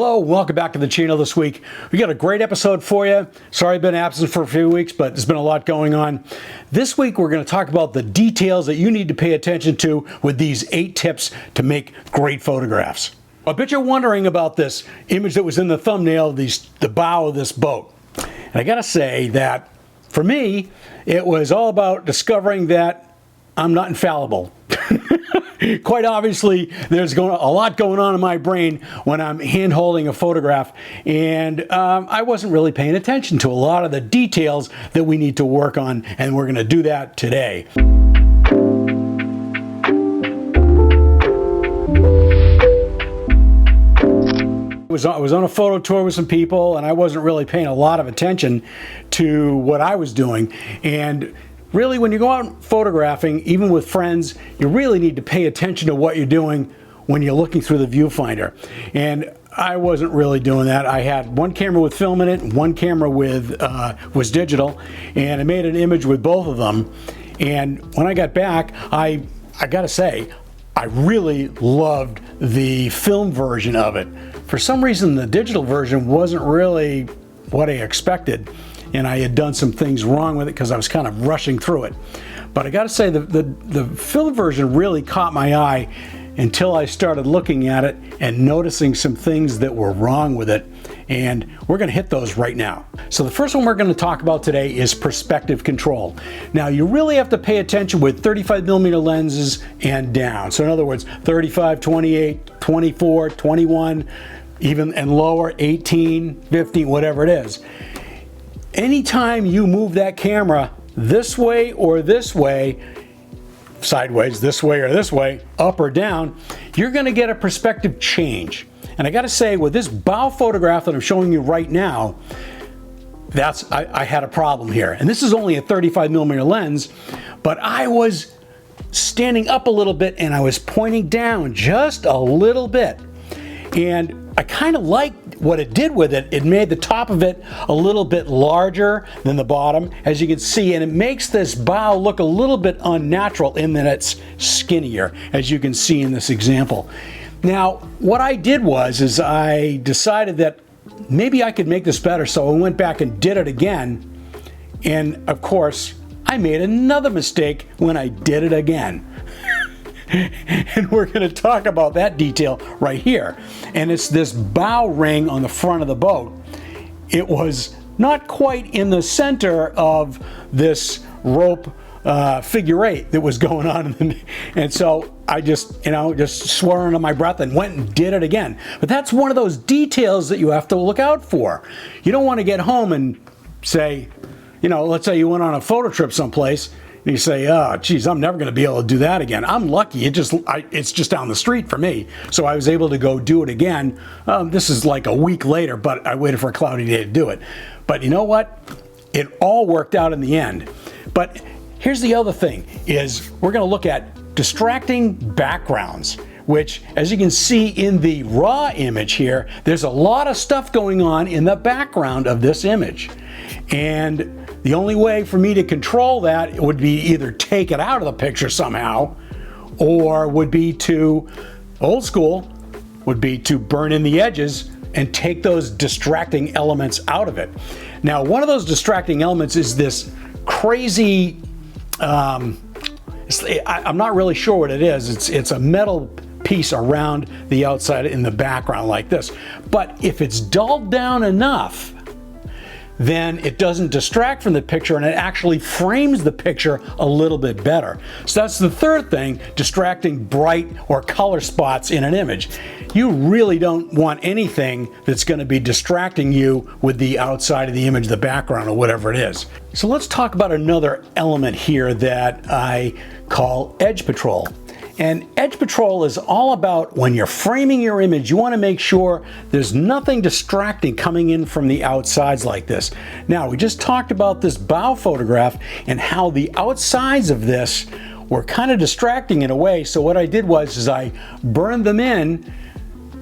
Hello, welcome back to the channel this week. We got a great episode for you. Sorry I've been absent for a few weeks, but there's been a lot going on. This week we're going to talk about the details that you need to pay attention to with these 8 tips to make great photographs. I bet you're wondering about this image that was in the thumbnail, the bow of this boat. And I gotta say that for me, it was all about discovering that I'm not infallible. Quite obviously, there's a lot going on in my brain when I'm hand-holding a photograph, and I wasn't really paying attention to a lot of the details that we need to work on, and we're going to do that today. I was on a photo tour with some people, and I wasn't really paying a lot of attention to what I was doing. And really, when you go out photographing, even with friends, you really need to pay attention to what you're doing when you're looking through the viewfinder. And I wasn't really doing that. I had one camera with film in it, and one camera with was digital, and I made an image with both of them. And when I got back, I gotta say, I really loved the film version of it. For some reason, the digital version wasn't really what I expected, and I had done some things wrong with it because I was kind of rushing through it. But I gotta say, the film version really caught my eye until I started looking at it and noticing some things that were wrong with it. And we're gonna hit those right now. So the first one we're gonna talk about today is perspective control. Now, you really have to pay attention with 35mm lenses and down. So in other words, 35, 28, 24, 21, even and lower, 18, 15, whatever it is. Anytime you move that camera this way or this way, sideways, this way or this way, up or down, you're gonna get a perspective change. And I gotta say, with this bow photograph that I'm showing you right now, I had a problem here. And this is only a 35mm lens, but I was standing up a little bit and I was pointing down just a little bit. And I kind of liked what it did with it. It made the top of it a little bit larger than the bottom, as you can see, and it makes this bow look a little bit unnatural in that it's skinnier, as you can see in this example. Now, what I did was I decided that maybe I could make this better, so I went back and did it again, and of course, I made another mistake when I did it again. And we're going to talk about that detail right here. And it's this bow ring on the front of the boat. It was not quite in the center of this rope figure 8 that was going on. And so I just swore under my breath and went and did it again. But that's one of those details that you have to look out for. You don't want to get home and say, let's say you went on a photo trip someplace, and you say, oh, geez, I'm never going to be able to do that again. I'm lucky. It's just down the street for me. So I was able to go do it again. This is like a week later, but I waited for a cloudy day to do it. But you know what? It all worked out in the end. But here's the other thing, is we're going to look at distracting backgrounds, which, as you can see in the raw image here, there's a lot of stuff going on in the background of this image. And the only way for me to control that would be either take it out of the picture somehow, or would be to, old school, would be to burn in the edges and take those distracting elements out of it. Now, one of those distracting elements is this crazy, I'm not really sure what it is. It's a metal piece around the outside in the background like this. But if it's dulled down enough, then it doesn't distract from the picture and it actually frames the picture a little bit better. So that's the third thing, distracting bright or color spots in an image. You really don't want anything that's going to be distracting you with the outside of the image, the background, or whatever it is. So let's talk about another element here that I call edge patrol. And edge patrol is all about when you're framing your image, you want to make sure there's nothing distracting coming in from the outsides like this. Now, we just talked about this bow photograph and how the outsides of this were kind of distracting in a way. So what I did was I burned them in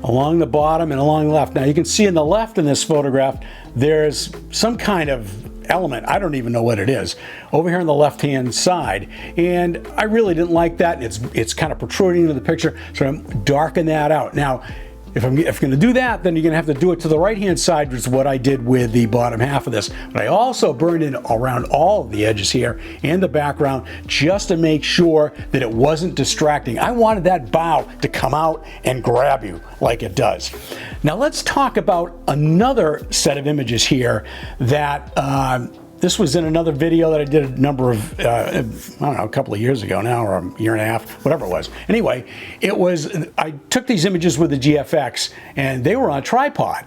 along the bottom and along the left. Now you can see in the left in this photograph, there's some kind of element, I don't even know what it is, over here on the left hand side, and I really didn't like that. It's kind of protruding into the picture, so I'm darken that out. Now if I'm going to do that, then you're going to have to do it to the right-hand side, which is what I did with the bottom half of this. But I also burned in around all of the edges here and the background just to make sure that it wasn't distracting. I wanted that bow to come out and grab you like it does. Now let's talk about another set of images here that this was in another video that I did a number of, I don't know, a couple of years ago now, or a year and a half, whatever it was. Anyway, I took these images with the GFX and they were on a tripod.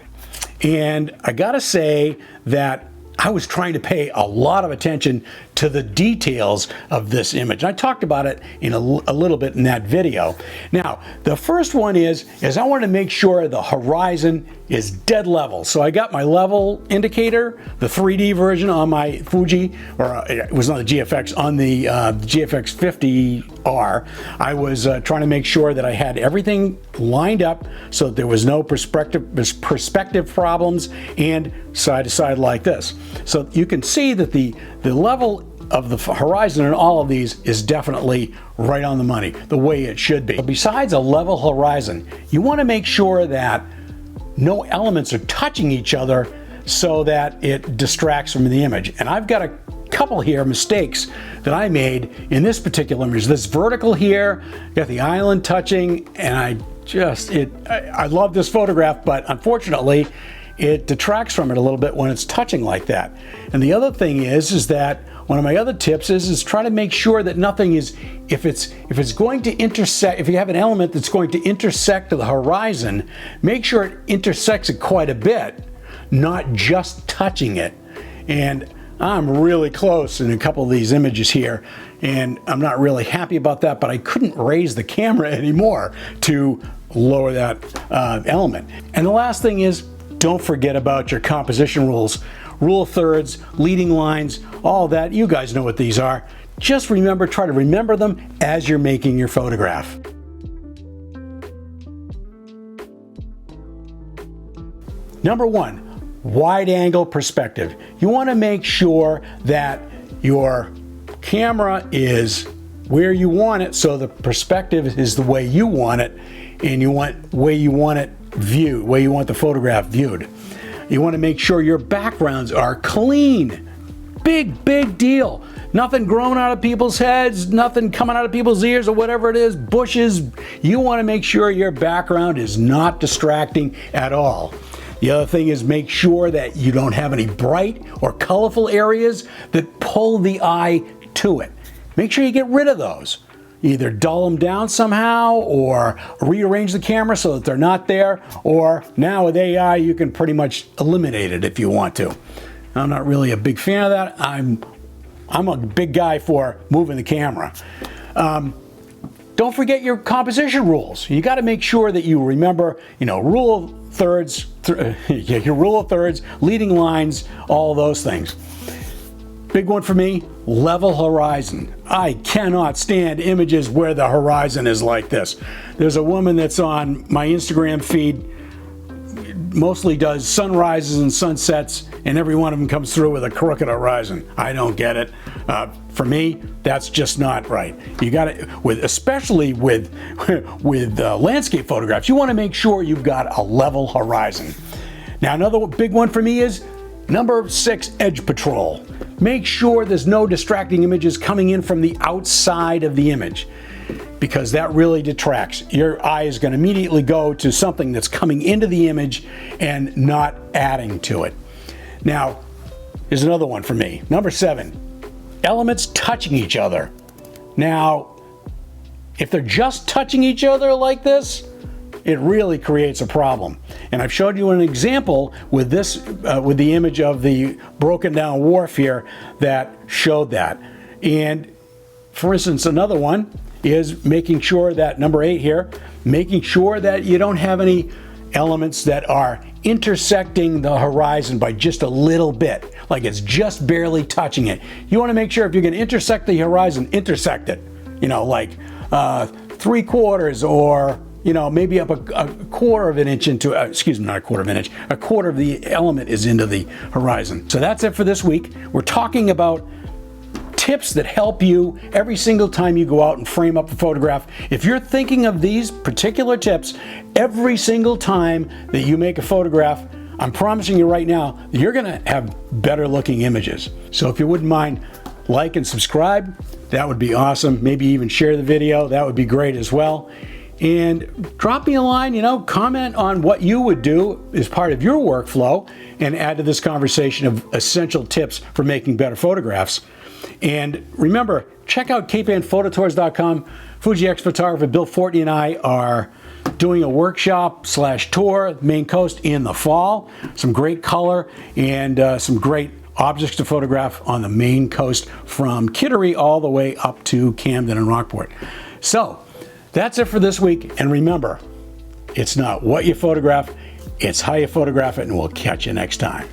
And I gotta say that I was trying to pay a lot of attention to the details of this image. I talked about it in a little bit in that video. Now, the first one is I wanted to make sure the horizon is dead level. So I got my level indicator, the 3D version on my Fuji, or it was on the GFX, on the GFX 50R. I was trying to make sure that I had everything lined up so that there was no perspective problems and side to side like this. So you can see that the level of the horizon in all of these is definitely right on the money, the way it should be. But besides a level horizon, you want to make sure that no elements are touching each other so that it distracts from the image. And I've got a couple here mistakes that I made in this particular image. This vertical here, got the island touching, and I love this photograph, but unfortunately it detracts from it a little bit when it's touching like that. And the other thing is that one of my other tips is try to make sure that nothing is, if it's going to intersect, if you have an element that's going to intersect the horizon, make sure it intersects it quite a bit, not just touching it. And I'm really close in a couple of these images here, and I'm not really happy about that, but I couldn't raise the camera anymore to lower that element. And the last thing is, don't forget about your composition rules. Rule of thirds, leading lines, all that. You guys know what these are. Just remember, try to remember them as you're making your photograph. Number one, wide angle perspective. You want to make sure that your camera is where you want it, so the perspective is the way you want it, and you want way you want it viewed, way you want the photograph viewed. You want to make sure your backgrounds are clean. Big deal. Nothing growing out of people's heads, nothing coming out of people's ears or whatever it is, bushes. You want to make sure your background is not distracting at all. The other thing is make sure that you don't have any bright or colorful areas that pull the eye to it. Make sure you get rid of those. Either dull them down somehow or rearrange the camera so that they're not there, or now with AI you can pretty much eliminate it if you want to. I'm not really a big fan of that. I'm a big guy for moving the camera. Don't forget your composition rules. You got to make sure that you remember, rule of thirds, your rule of thirds, leading lines, all those things. Big one for me, level horizon. I cannot stand images where the horizon is like this. There's a woman that's on my Instagram feed, mostly does sunrises and sunsets, and every one of them comes through with a crooked horizon. I don't get it. For me, that's just not right. You got to, especially with landscape photographs, you want to make sure you've got a level horizon. Now, another big one for me is number 6, edge patrol. Make sure there's no distracting images coming in from the outside of the image, because that really detracts. Your eye is going to immediately go to something that's coming into the image and not adding to it. Now, here's another one for me. Number 7, elements touching each other. Now, if they're just touching each other like this, it really creates a problem. And I've showed you an example with this, with the image of the broken down wharf here that showed that. And for instance, another one is making sure that, number 8 here, making sure that you don't have any elements that are intersecting the horizon by just a little bit, like it's just barely touching it. You want to make sure if you're going to intersect the horizon, intersect it, like 3/4 or maybe up a quarter of an inch into, excuse me, not a quarter of an inch, a quarter of the element is into the horizon. So that's it for this week. We're talking about tips that help you every single time you go out and frame up a photograph. If you're thinking of these particular tips every single time that you make a photograph, I'm promising you right now that you're gonna have better looking images. So if you wouldn't mind, like and subscribe, that would be awesome. Maybe even share the video, that would be great as well. And drop me a line, comment on what you would do as part of your workflow and add to this conversation of essential tips for making better photographs. And remember, check out capeandphototours.com. Fuji X photographer Bill Fortney and I are doing a workshop/tour, Maine Coast in the fall. Some great color and some great objects to photograph on the Maine Coast from Kittery all the way up to Camden and Rockport. So that's it for this week. And remember, it's not what you photograph, it's how you photograph it, and we'll catch you next time.